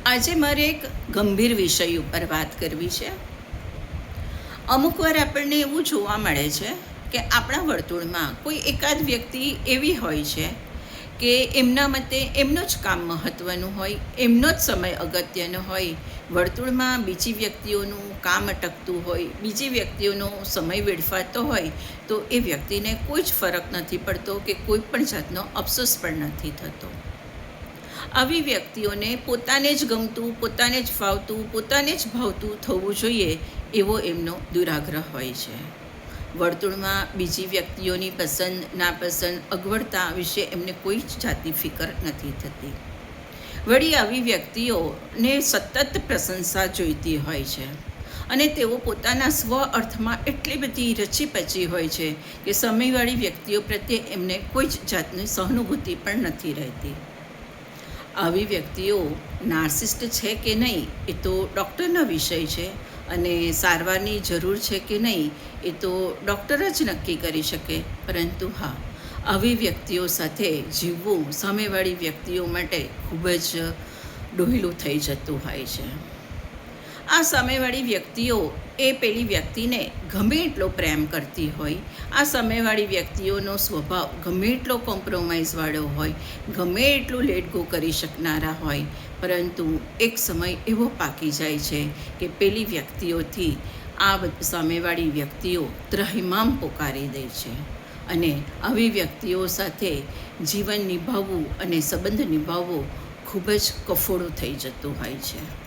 આજે મારે એક ગંભીર વિષય ઉપર વાત કરવી છે. અમુક વાર આપણને એવું જોવા મળે છે કે આપણા વર્તુળમાં કોઈ એકાદ વ્યક્તિ એવી હોય છે કે એમના મતે એમનું જ કામ મહત્ત્વનું હોય, એમનો જ સમય અગત્યનો હોય. વર્તુળમાં બીજી વ્યક્તિઓનું કામ અટકતું હોય, બીજી વ્યક્તિઓનો સમય વેડફાતો હોય તો એ વ્યક્તિને કોઈ જ ફરક નથી પડતો કે કોઈ પણ જાતનો અફસોસ પણ નથી થતો. આવી વ્યક્તિઓને પોતાને જ ગમતું, પોતાને જ ફાવતું, પોતાને જ ભાવતું થવું જોઈએ એવો એમનો દુરાગ્રહ હોય છે. વર્તુળમાં બીજી વ્યક્તિઓની પસંદ નાપસંદ, અગવડતા વિશે એમને કોઈ જ જાતની ફિકર નથી થતી. વળી આવી વ્યક્તિઓને સતત પ્રશંસા જોઈતી હોય છે અને તેઓ પોતાના સ્વ અર્થમાં એટલી બધી રચીપચી હોય છે કે સામેવાળી વ્યક્તિઓ પ્રત્યે એમને કોઈ જ જાતની સહાનુભૂતિ પણ નથી રહેતી. આવી વ્યક્તિઓ નાર્સિસ્ટ છે કે નહીં એ તો ડૉક્ટરનો વિષય છે અને સારવારની જરૂર છે કે નહીં એ તો ડૉક્ટર જ નક્કી કરી શકે. પરંતુ હા, આવી વ્યક્તિઓ સાથે જીવવું સામેવાળી વ્યક્તિઓ માટે ખૂબ જ ડોહલું થઈ જતું હોય છે. આ સામેવાળી વ્યક્તિઓ એ પેલી વ્યક્તિને ગમે એટલો પ્રેમ કરતી હોય, આ સામેવાળી વ્યક્તિઓનો સ્વભાવ ગમે એટલો કોમ્પ્રોમાઇઝવાળો હોય, ગમે એટલું લેટ ગો કરી શકનારા હોય, પરંતુ એક સમય એવો પાકી જાય છે કે પેલી વ્યક્તિઓથી આ સામેવાળી વ્યક્તિઓ ત્રહિમામ પોકારી દે છે અને આવી વ્યક્તિઓ સાથે જીવન નિભાવવું અને સંબંધ નિભાવવો ખૂબ જ કફોડું થઈ જતું હોય છે.